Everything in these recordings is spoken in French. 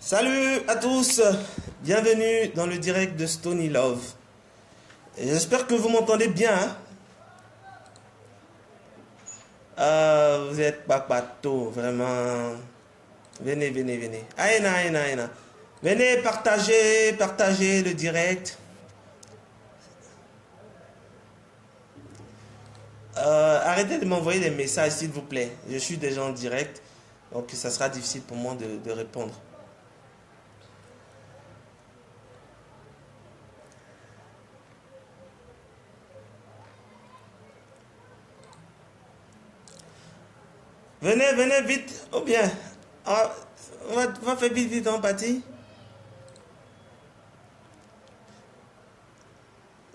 Salut à tous, bienvenue dans le direct de Stony Love. J'espère que vous m'entendez bien. Vous êtes pas bateau, vraiment. Venez, venez, venez. Aïna, aïna, aïna. Venez partagez le direct. Arrêtez de m'envoyer des messages s'il vous plaît. Je suis déjà en direct, donc ça sera difficile pour moi de répondre. Venez, venez vite, ou bien, on va faire vite, vite en partie.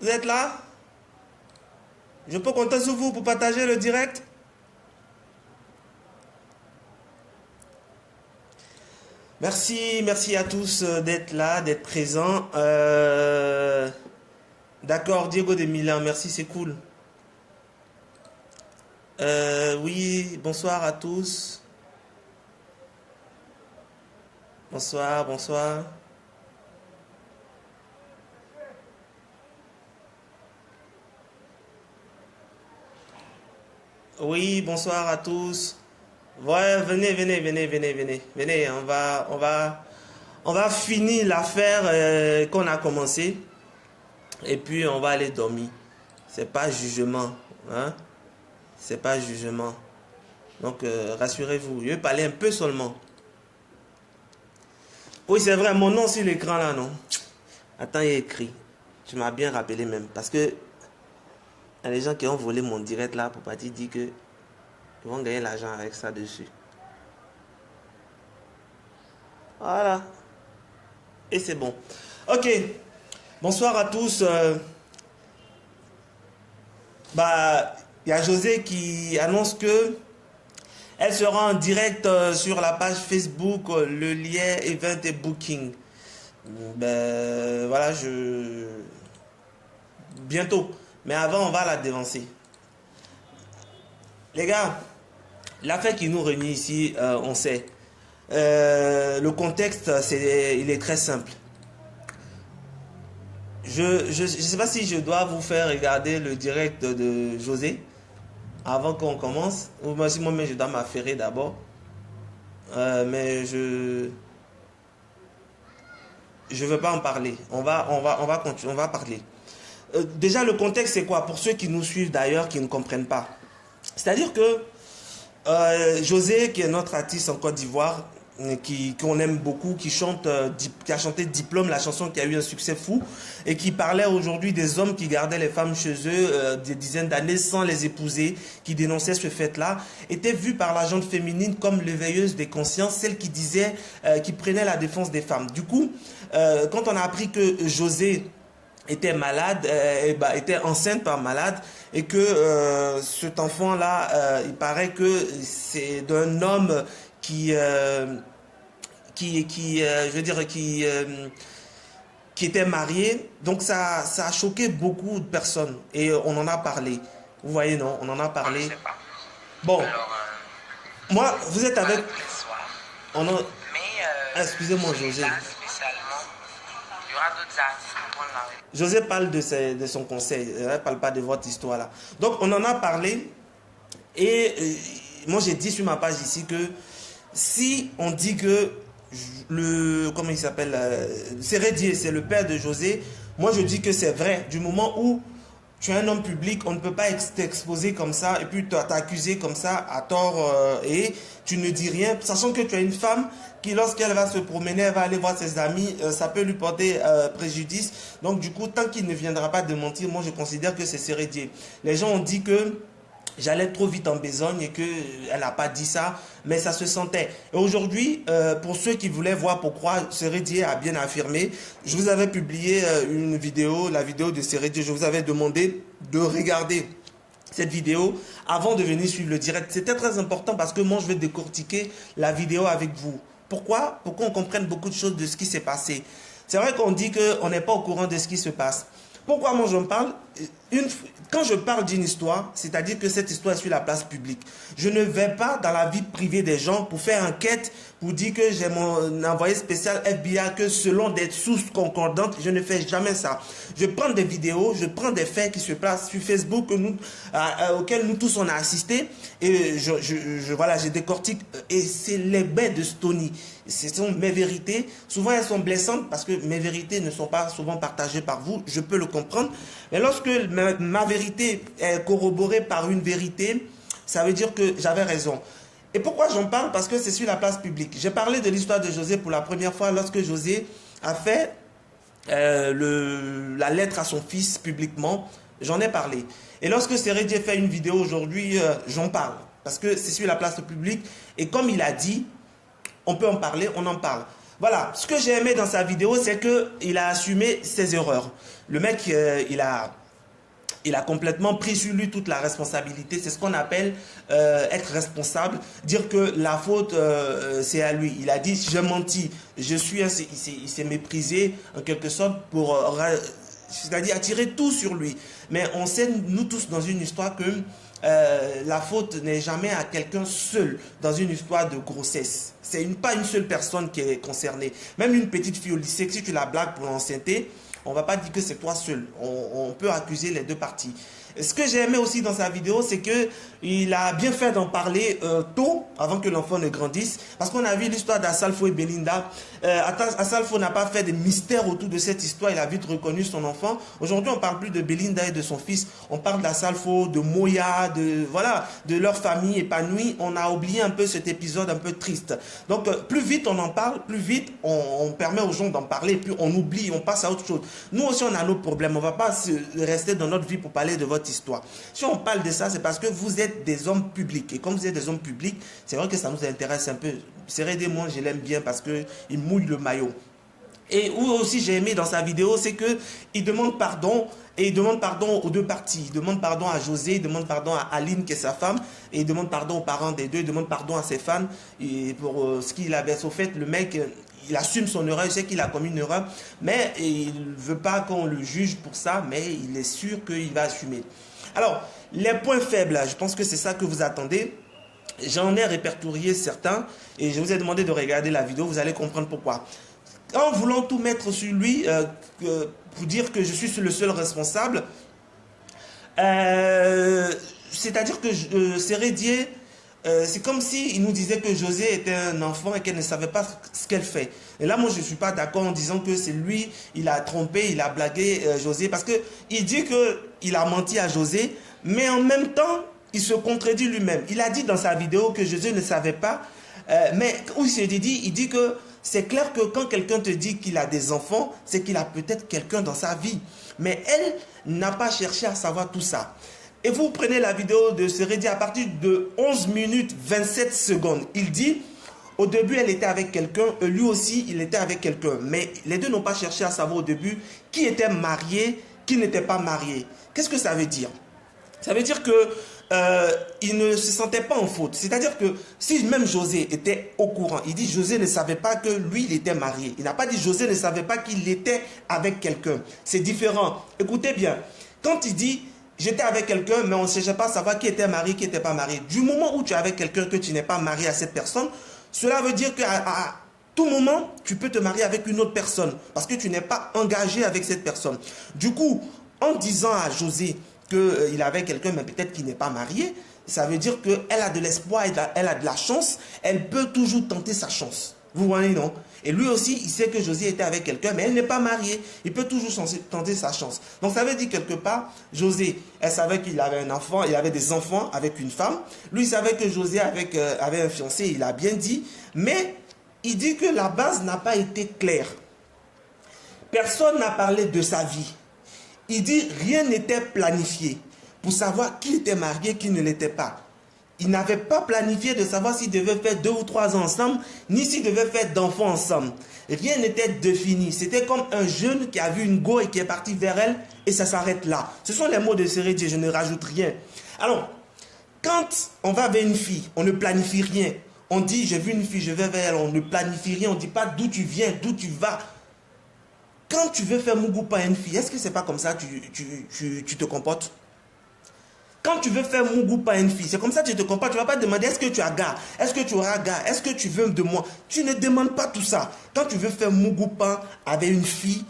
Vous êtes là? Je peux compter sur vous pour partager le direct? Merci, merci à tous d'être là, d'être présents. D'accord, Diego de Milan, merci, c'est cool. Oui, bonsoir à tous. Bonsoir, bonsoir. Oui, bonsoir à tous. Ouais, venez, venez, venez, venez, venez. Venez, on va finir l'affaire qu'on a commencé. Et puis, on va aller dormir. C'est pas jugement, hein? C'est pas jugement. Donc, rassurez-vous. Je vais parler un peu seulement. Oui, c'est vrai, mon nom sur l'écran là, non? Attends, il est écrit. Tu m'as bien rappelé même. Parce que il y a des gens qui ont volé mon direct là pour partir dire que ils vont gagner l'argent avec ça dessus. Voilà. Et c'est bon. Ok. Bonsoir à tous. Il y a José qui annonce que elle sera en direct sur la page Facebook, le lien Event et Booking. Ben voilà, bientôt. Mais avant, on va la dévancer. Les gars, l'affaire qui nous réunit ici, on sait. Le contexte, il est très simple. Je ne sais pas si je dois vous faire regarder le direct de José avant qu'on commence. Ou si moi-même je dois m'affairer d'abord. Mais je ne veux pas en parler. On va continuer, on va parler. Déjà, le contexte, c'est quoi? Pour ceux qui nous suivent d'ailleurs, qui ne comprennent pas. C'est-à-dire que José, qui est notre artiste en Côte d'Ivoire, qu'on aime beaucoup, qui a chanté Diplôme, la chanson qui a eu un succès fou, et qui parlait aujourd'hui des hommes qui gardaient les femmes chez eux des dizaines d'années sans les épouser, qui dénonçaient ce fait-là, était vu par la gente féminine comme l'éveilleuse des consciences, celle qui disait, qui prenait la défense des femmes. Du coup, quand on a appris que José était malade, était enceinte par malade, et que cet enfant-là, il paraît que c'est d'un homme qui était marié. Donc ça a choqué beaucoup de personnes et on en a parlé. Vous voyez, non? On en a parlé. Bon, alors, moi, vous êtes avec... Excusez-moi, José. José parle de son conseil, elle ne parle pas de votre histoire là. Donc on en a parlé et moi j'ai dit sur ma page ici que si on dit que comment il s'appelle, Sérédier, c'est le père de José, moi je dis que c'est vrai. Du moment où tu es un homme public, on ne peut pas t'exposer comme ça et puis t'accuser comme ça à tort et tu ne dis rien, sachant que tu as une femme qui, lorsqu'elle va se promener, elle va aller voir ses amis, ça peut lui porter préjudice. Donc du coup, tant qu'il ne viendra pas de mentir, moi je considère que c'est Sérédier. Les gens ont dit que j'allais trop vite en besogne et qu'elle n'a pas dit ça, mais ça se sentait. Et aujourd'hui, pour ceux qui voulaient voir pourquoi Sérédier a bien affirmé, je vous avais publié une vidéo, la vidéo de Sérédier. Je vous avais demandé de regarder cette vidéo avant de venir suivre le direct. C'était très important parce que moi, je vais décortiquer la vidéo avec vous. Pourquoi? Pour qu'on comprenne beaucoup de choses de ce qui s'est passé. C'est vrai qu'on dit qu'on n'est pas au courant de ce qui se passe. Pourquoi moi j'en parle? quand je parle d'une histoire, c'est-à-dire que cette histoire est sur la place publique. Je ne vais pas dans la vie privée des gens pour faire enquête, pour dire que j'ai mon envoyé spécial FBI, que selon des sources concordantes, je ne fais jamais ça. Je prends des vidéos, je prends des faits qui se passent sur Facebook auxquels nous tous on a assisté, et voilà, je décortique, et c'est les bains de Stony. Ce sont mes vérités. Souvent, elles sont blessantes parce que mes vérités ne sont pas souvent partagées par vous. Je peux le comprendre. Mais lorsque ma vérité est corroborée par une vérité, ça veut dire que j'avais raison. Et pourquoi j'en parle? Parce que c'est sur la place publique. J'ai parlé de l'histoire de José pour la première fois lorsque José a fait la lettre à son fils publiquement. J'en ai parlé. Et lorsque Seredie fait une vidéo aujourd'hui, j'en parle. Parce que c'est sur la place publique. Et comme il a dit, on peut en parler, on en parle. Voilà, ce que j'ai aimé dans sa vidéo, c'est qu'il a assumé ses erreurs. Le mec, il a complètement pris sur lui toute la responsabilité. C'est ce qu'on appelle être responsable. Dire que la faute, c'est à lui. Il a dit, j'ai menti, il s'est méprisé en quelque sorte pour, c'est-à-dire attirer tout sur lui. Mais on sait, nous tous, dans une histoire que la faute n'est jamais à quelqu'un seul dans une histoire de grossesse. C'est pas une seule personne qui est concernée. Même une petite fille au lycée, si tu la blagues pour l'ancienneté, on ne va pas dire que c'est toi seul. On peut accuser les deux parties. Et ce que j'ai aimé aussi dans sa vidéo, c'est qu'il a bien fait d'en parler tôt, avant que l'enfant ne grandisse. Parce qu'on a vu l'histoire d'Assalfo et Belinda. Assalfo n'a pas fait de mystère autour de cette histoire. Il a vite reconnu son enfant. Aujourd'hui, on ne parle plus de Belinda et de son fils. On parle d'Assalfo, de Moya, de leur famille épanouie. On a oublié un peu cet épisode un peu triste. Donc, plus vite on en parle, plus vite on permet aux gens d'en parler. Puis on oublie, on passe à autre chose. Nous aussi, on a nos problèmes. On ne va pas rester dans notre vie pour parler de votre histoire. Si on parle de ça, c'est parce que vous êtes des hommes publics. Et comme vous êtes des hommes publics, c'est vrai que ça nous intéresse un peu. Seredie, moi, je l'aime bien parce qu'il mouille le maillot. Et où aussi j'ai aimé dans sa vidéo, c'est qu'il demande pardon, et il demande pardon aux deux parties. Il demande pardon à José, il demande pardon à Aline, qui est sa femme, et il demande pardon aux parents des deux, il demande pardon à ses fans, et pour ce qu'il avait fait. Le mec, il assume son erreur, il sait qu'il a commis une erreur, mais il ne veut pas qu'on le juge pour ça, mais il est sûr qu'il va assumer. Alors, les points faibles, je pense que c'est ça que vous attendez. J'en ai répertorié certains, et je vous ai demandé de regarder la vidéo, vous allez comprendre pourquoi. En voulant tout mettre sur lui, pour dire que je suis le seul responsable, c'est-à-dire que Seredie, c'est comme s'il nous disait que José était un enfant et qu'elle ne savait pas ce qu'elle fait. Et là, moi, je ne suis pas d'accord en disant que c'est lui, il a trompé, il a blagué José, parce qu'il dit qu'il a menti à José, mais en même temps, il se contredit lui-même. Il a dit dans sa vidéo que José ne savait pas, mais où il dit que c'est clair que quand quelqu'un te dit qu'il a des enfants, c'est qu'il a peut-être quelqu'un dans sa vie. Mais elle n'a pas cherché à savoir tout ça. Et vous prenez la vidéo de Seredie à partir de 11 minutes 27 secondes. Il dit, au début, elle était avec quelqu'un, lui aussi, il était avec quelqu'un. Mais les deux n'ont pas cherché à savoir au début qui était marié, qui n'était pas marié. Qu'est-ce que ça veut dire? Ça veut dire que il ne se sentait pas en faute. C'est-à-dire que si même José était au courant, il dit José ne savait pas que lui, il était marié. Il n'a pas dit José ne savait pas qu'il était avec quelqu'un. C'est différent. Écoutez bien, quand il dit j'étais avec quelqu'un, mais on ne cherchait pas à savoir qui était marié, qui n'était pas marié. Du moment où tu es avec quelqu'un que tu n'es pas marié à cette personne, cela veut dire qu'à tout moment, tu peux te marier avec une autre personne parce que tu n'es pas engagé avec cette personne. Du coup, en disant à José qu'il avait quelqu'un, mais peut-être qu'il n'est pas marié, ça veut dire qu'elle a de l'espoir, elle a de la chance, elle peut toujours tenter sa chance. Vous voyez, non? Et lui aussi, il sait que José était avec quelqu'un, mais elle n'est pas mariée. Il peut toujours tenter sa chance. Donc ça veut dire quelque part, José, elle savait qu'il avait un enfant, il avait des enfants avec une femme. Lui, il savait que José avait un fiancé, il a bien dit. Mais il dit que la base n'a pas été claire. Personne n'a parlé de sa vie. Il dit rien n'était planifié pour savoir qui était marié, qui ne l'était pas. Il n'avait pas planifié de savoir s'ils devaient faire 2 ou 3 ans ensemble, ni s'ils devaient faire d'enfants ensemble. Rien n'était défini. C'était comme un jeune qui a vu une go et qui est parti vers elle, et ça s'arrête là. Ce sont les mots de Seredie, je ne rajoute rien. Alors, quand on va vers une fille, on ne planifie rien. On dit, j'ai vu une fille, je vais vers elle, on ne planifie rien, on ne dit pas d'où tu viens, d'où tu vas. quand tu veux faire Mugupa à une fille, est-ce que c'est pas comme ça que tu te comportes? Quand tu veux faire Mugupa à une fille, c'est comme ça que tu te comportes. Tu ne vas pas demander est-ce que tu as gars, est-ce que tu auras gars, est-ce que tu veux de moi. Tu ne demandes pas tout ça. Quand tu veux faire Mugupa avec une fille,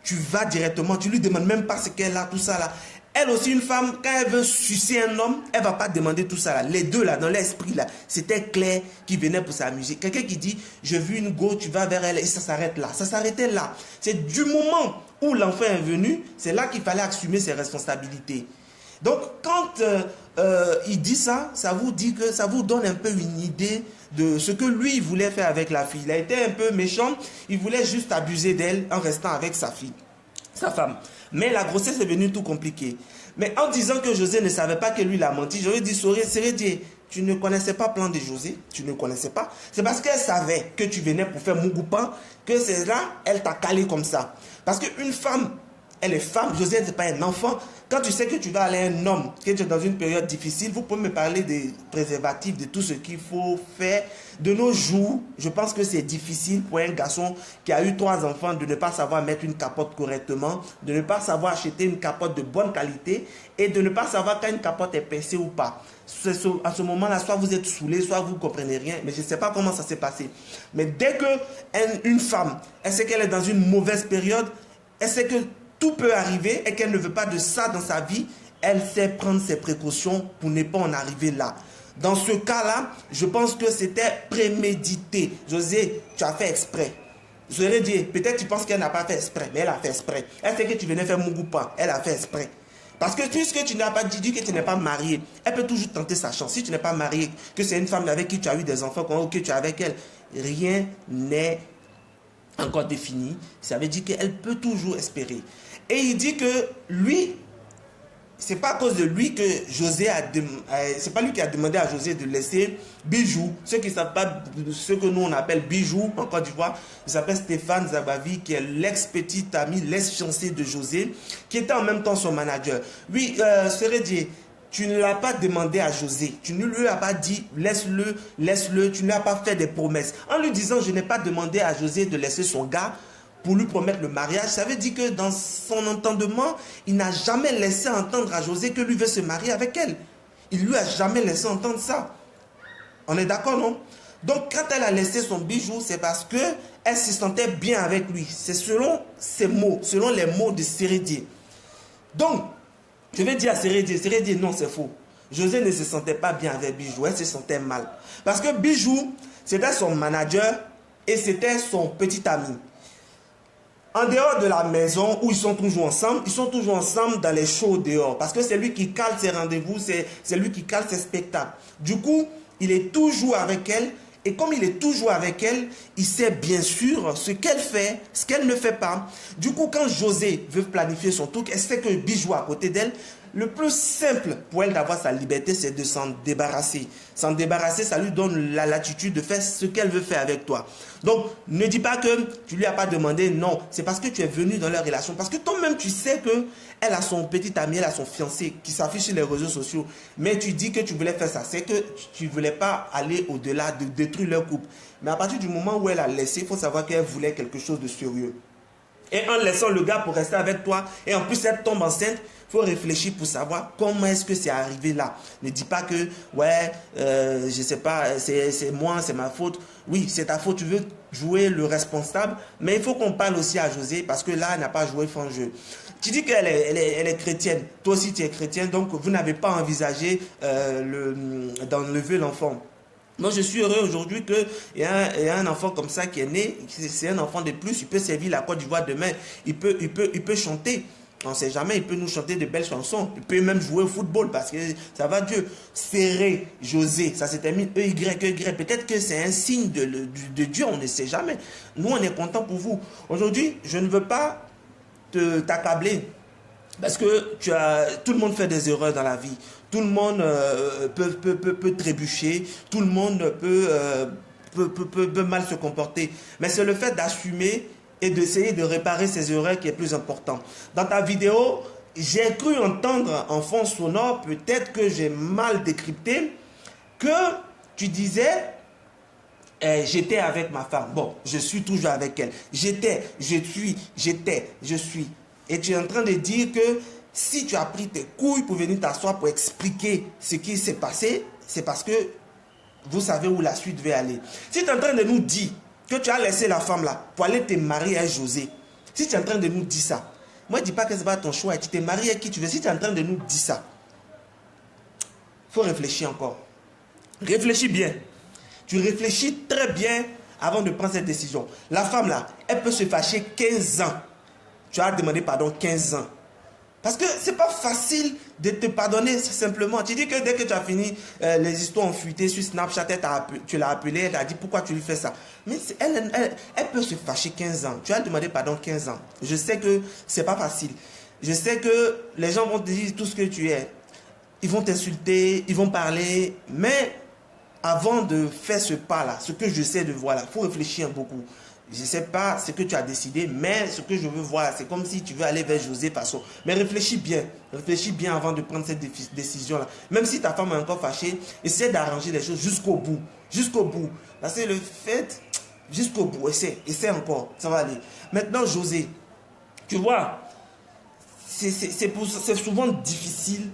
tu vas directement, tu lui demandes même pas ce qu'elle a, tout ça là. Elle aussi, une femme, quand elle veut sucer un homme, elle ne va pas demander tout ça là. Les deux là, dans l'esprit là, c'était Claire qui venait pour s'amuser. Quelqu'un qui dit, je veux une go, tu vas vers elle et ça s'arrête là. Ça s'arrêtait là. C'est du moment où l'enfant est venu, c'est là qu'il fallait assumer ses responsabilités. Donc, quand il dit ça, ça vous dit que ça vous donne un peu une idée de ce que lui, il voulait faire avec la fille. Il a été un peu méchant, il voulait juste abuser d'elle en restant avec sa fille, sa femme. Mais la grossesse est venue tout compliquée. Mais en disant que José ne savait pas que lui l'a menti, j'aurais dit, Sérédié, tu ne connaissais pas plan de José, tu ne connaissais pas. C'est parce qu'elle savait que tu venais pour faire Mugupa, que c'est là, elle t'a calé comme ça. Parce qu'une femme, elle est femme, José n'est pas un enfant. Quand tu sais que tu vas aller un homme, que tu es dans une période difficile, vous pouvez me parler des préservatifs, de tout ce qu'il faut faire. De nos jours, je pense que c'est difficile pour un garçon qui a eu 3 enfants de ne pas savoir mettre une capote correctement, de ne pas savoir acheter une capote de bonne qualité et de ne pas savoir quand une capote est pincée ou pas. À ce moment-là, soit vous êtes saoulé, soit vous ne comprenez rien, mais je ne sais pas comment ça s'est passé. Mais dès qu'une femme, elle sait qu'elle est dans une mauvaise période, elle sait que tout peut arriver et qu'elle ne veut pas de ça dans sa vie, elle sait prendre ses précautions pour ne pas en arriver là. Dans ce cas-là, je pense que c'était prémédité. José, tu as fait exprès. Je l'ai dit, peut-être tu penses qu'elle n'a pas fait exprès, mais elle a fait exprès. Elle sait que tu venais faire Mugupa, elle a fait exprès. Parce que puisque tu n'as pas dit que tu n'es pas marié, elle peut toujours tenter sa chance. Si tu n'es pas marié, que c'est une femme avec qui tu as eu des enfants, que tu es avec elle, rien n'est encore défini. Ça veut dire qu'elle peut toujours espérer. Et il dit que lui, c'est pas à cause de lui que José c'est pas lui qui a demandé à José de laisser Bijou. Ceux qui ne savent pas ce que nous on appelle Bijou en Côte d'Ivoire, il s'appelle Stéphane Zabavi, qui est l'ex-petit ami, l'ex-fiancé de José, qui était en même temps son manager. Oui, Sérédié, tu ne l'as pas demandé à José, tu ne lui as pas dit laisse-le, laisse-le, tu ne lui as pas fait des promesses. En lui disant je n'ai pas demandé à José de laisser son gars pour lui promettre le mariage, ça veut dire que dans son entendement, il n'a jamais laissé entendre à José que lui veut se marier avec elle. Il lui a jamais laissé entendre ça. On est d'accord, non? Donc quand elle a laissé son bijou, c'est parce que elle se sentait bien avec lui. C'est selon ses mots, selon les mots de Sérédié. Donc, je vais dire à Sérédié, non, c'est faux. José ne se sentait pas bien avec Bijou, elle se sentait mal. Parce que Bijou, c'était son manager et c'était son petit ami. En dehors de la maison où ils sont toujours ensemble dans les shows dehors. Parce que c'est lui qui cale ses rendez-vous, c'est lui qui cale ses spectacles. Du coup, il est toujours avec elle. Et comme il est toujours avec elle, il sait bien sûr ce qu'elle fait, ce qu'elle ne fait pas. Du coup, quand José veut planifier son truc, elle sait que Bijou à côté d'elle. Le plus simple pour elle d'avoir sa liberté, c'est de s'en débarrasser. S'en débarrasser, ça lui donne la latitude de faire ce qu'elle veut faire avec toi. Donc, ne dis pas que tu lui as pas demandé, non. C'est parce que tu es venu dans leur relation. Parce que toi-même, tu sais qu'elle a son petit ami, elle a son fiancé qui s'affiche sur les réseaux sociaux. Mais tu dis que tu voulais faire ça. C'est que tu ne voulais pas aller au-delà de détruire leur couple. Mais à partir du moment où elle a laissé, il faut savoir qu'elle voulait quelque chose de sérieux. Et en laissant le gars pour rester avec toi, et en plus elle tombe enceinte, il faut réfléchir pour savoir comment est-ce que c'est arrivé là. Ne dis pas que, ouais, je sais pas, c'est moi, c'est ma faute. Oui, c'est ta faute, tu veux jouer le responsable, mais il faut qu'on parle aussi à José, parce que là, elle n'a pas joué fin jeu. Tu dis qu'elle est chrétienne, toi aussi tu es chrétienne, donc vous n'avez pas envisagé d'enlever l'enfant. Moi, je suis heureux aujourd'hui qu'il y a un enfant comme ça qui est né. C'est un enfant de plus. Il peut servir la Côte d'Ivoire demain. Il peut chanter. On ne sait jamais. Il peut nous chanter de belles chansons. Il peut même jouer au football parce que ça va Dieu. Serré, José, ça se termine EY. Peut-être que c'est un signe de Dieu. On ne sait jamais. Nous, on est content pour vous. Aujourd'hui, je ne veux pas t'accabler. Parce que tout le monde fait des erreurs dans la vie. Tout le monde peut trébucher. Tout le monde peut mal se comporter. Mais c'est le fait d'assumer et d'essayer de réparer ces erreurs qui est plus important. Dans ta vidéo, j'ai cru entendre en fond sonore, peut-être que j'ai mal décrypté, que tu disais j'étais avec ma femme. Bon, je suis toujours avec elle. J'étais, je suis, j'étais, je suis. Et tu es en train de dire que si tu as pris tes couilles pour venir t'asseoir pour expliquer ce qui s'est passé, c'est parce que vous savez où la suite va aller. Si tu es en train de nous dire que tu as laissé la femme là pour aller te marier à José, si tu es en train de nous dire ça, moi je ne dis pas que ce n'est pas ton choix et tu t'es marié à qui tu veux. Si tu es en train de nous dire ça, il faut réfléchir encore. Réfléchis bien. Tu réfléchis très bien avant de prendre cette décision. La femme là, elle peut se fâcher 15 ans. Tu as demandé pardon 15 ans. Parce que c'est pas facile de te pardonner simplement. Tu dis que dès que tu as fini, les histoires ont fuité sur Snapchat, tu l'as appelée, elle t'a dit pourquoi tu lui fais ça. Mais elle peut se fâcher 15 ans. Tu as demandé pardon 15 ans. Je sais que c'est pas facile. Je sais que les gens vont te dire tout ce que tu es. Ils vont t'insulter, ils vont parler. Mais avant de faire ce pas-là, ce que je sais de voir là, il faut réfléchir beaucoup. Je ne sais pas ce que tu as décidé, mais ce que je veux voir, c'est comme si tu veux aller vers José Faso. Mais réfléchis bien avant de prendre cette décision-là. Même si ta femme est encore fâchée, essaie d'arranger les choses jusqu'au bout. Jusqu'au bout. Parce que le fait, jusqu'au bout, essaie encore, ça va aller. Maintenant, José, tu vois, c'est souvent difficile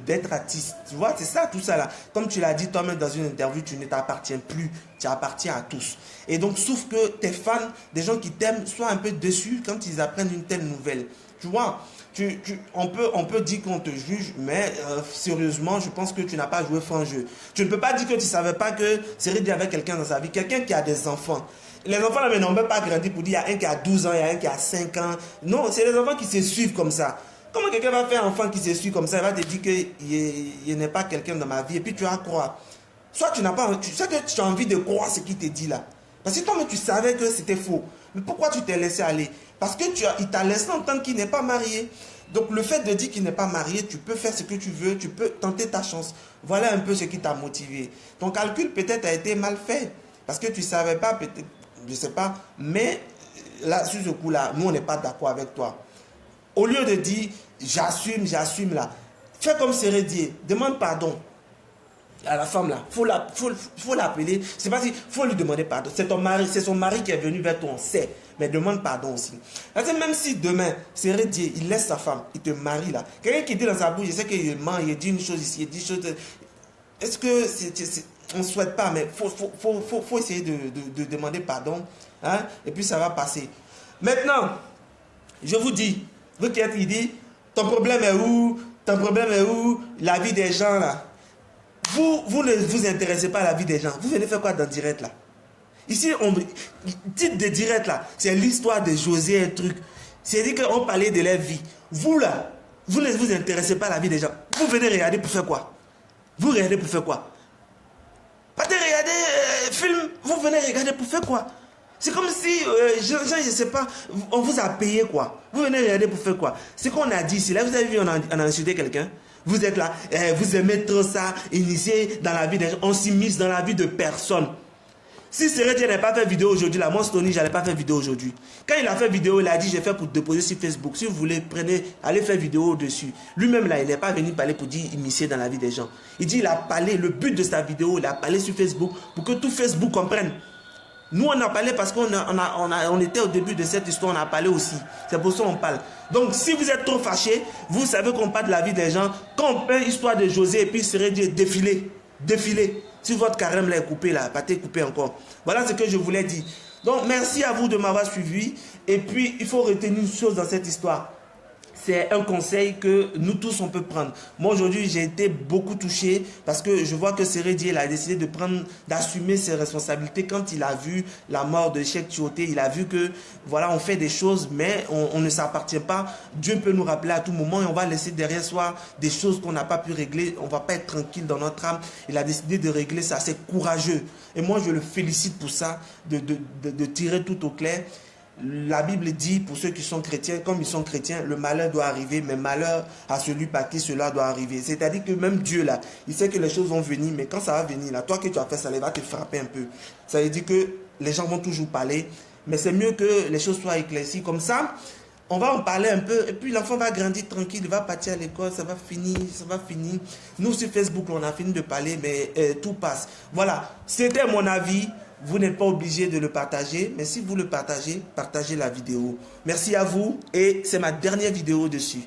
d'être artiste. Tu vois, c'est ça, tout ça là. Comme tu l'as dit toi-même dans une interview, tu ne t'appartiens plus, tu appartiens à tous. Et donc, sauf que tes fans, des gens qui t'aiment, soient un peu déçus quand ils apprennent une telle nouvelle. Tu vois, on peut dire qu'on te juge, mais sérieusement, je pense que tu n'as pas joué franc jeu. Tu ne peux pas dire que tu ne savais pas que Seredie avait quelqu'un dans sa vie, quelqu'un qui a des enfants. Les enfants là, n'ont même pas grandi pour dire il y a un qui a 12 ans, il y a un qui a 5 ans. Non, c'est les enfants qui se suivent comme ça. Comment quelqu'un va faire un enfant qui se suit comme ça, il va te dire qu'il n'est pas quelqu'un dans ma vie et puis tu vas croire. Soit tu n'as pas, tu sais que tu as envie de croire ce qu'il te dit là. Parce que toi-même tu savais que c'était faux. Mais pourquoi tu t'es laissé aller? Parce que il t'a laissé entendre qu'il n'est pas marié. Donc le fait de dire qu'il n'est pas marié, tu peux faire ce que tu veux, tu peux tenter ta chance. Voilà un peu ce qui t'a motivé. Ton calcul peut-être a été mal fait. Parce que tu ne savais pas, peut-être, je ne sais pas. Mais là, sur ce coup-là, nous on n'est pas d'accord avec toi. Au lieu de dire j'assume là, fais comme Seredie, demande pardon à la femme là. Faut l'appeler. C'est pas si faut lui demander pardon. C'est ton mari, c'est son mari qui est venu vers toi, on sait. Mais demande pardon aussi. Même si demain, Seredie, il laisse sa femme, il te marie là. Quelqu'un qui dit dans sa bouche, je sais qu'il ment, il dit une chose ici, il dit une chose. Est-ce que on ne souhaite pas, mais faut essayer de demander pardon. Hein? Et puis ça va passer. Maintenant, je vous dis, vous qui êtes, il dit, ton problème est où? Ton problème est où? La vie des gens là. Vous ne vous intéressez pas à la vie des gens. Vous venez faire quoi dans direct là? Ici, titre de direct là, c'est l'histoire de José et truc. C'est-à-dire qu'on parlait de leur vie. Vous là, vous ne vous intéressez pas à la vie des gens. Vous venez regarder pour faire quoi? Vous regardez pour faire quoi? Pas de regarder film, vous venez regarder pour faire quoi? C'est comme si, je ne sais pas, on vous a payé quoi? Vous venez regarder pour faire quoi? Ce qu'on a dit ici, là, vous avez vu, on a insulté quelqu'un. Vous êtes là, vous aimez trop ça, initier dans la vie des gens. On s'immisce dans la vie de personne. Si Seredie n'avait pas fait vidéo aujourd'hui, là, moi, Stony, je n'allais pas faire vidéo aujourd'hui. Quand il a fait vidéo, il a dit, j'ai fait pour déposer sur Facebook. Si vous voulez, allez faire vidéo dessus. Lui-même, là, il n'est pas venu parler pour dire initier dans la vie des gens. Il dit, il a parlé, le but de sa vidéo, il a parlé sur Facebook pour que tout Facebook comprenne. Nous, on a parlé parce qu'on était au début de cette histoire, on a parlé aussi. C'est pour ça qu'on parle. Donc, si vous êtes trop fâché, vous savez qu'on parle de la vie des gens. Quand on parle l'histoire de José et puis Seredie, défilez. Si votre carême là est coupé, là, pâté coupé encore. Voilà ce que je voulais dire. Donc, merci à vous de m'avoir suivi. Et puis, il faut retenir une chose dans cette histoire. C'est un conseil que nous tous on peut prendre. Moi aujourd'hui j'ai été beaucoup touché parce que je vois que Seredie a décidé d'assumer ses responsabilités quand il a vu la mort de Cheikh Tioté. Il a vu que voilà, on fait des choses mais on ne s'appartient pas. Dieu peut nous rappeler à tout moment et on va laisser derrière soi des choses qu'on n'a pas pu régler. On ne va pas être tranquille dans notre âme. Il a décidé de régler ça. C'est courageux. Et moi je le félicite pour ça, de tirer tout au clair. La Bible dit, pour ceux qui sont chrétiens, comme ils sont chrétiens, le malheur doit arriver, mais malheur à celui par qui cela doit arriver. C'est-à-dire que même Dieu, là, il sait que les choses vont venir, mais quand ça va venir, là, toi que tu as fait ça, il va te frapper un peu. Ça veut dire que les gens vont toujours parler, mais c'est mieux que les choses soient éclaircies. Comme ça, On va en parler un peu et puis l'enfant va grandir tranquille, il va partir à l'école, ça va finir, ça va finir. Nous sur Facebook, on a fini de parler, mais tout passe. Voilà, c'était mon avis. Vous n'êtes pas obligé de le partager, mais si vous le partagez, partagez la vidéo. Merci à vous et c'est ma dernière vidéo dessus.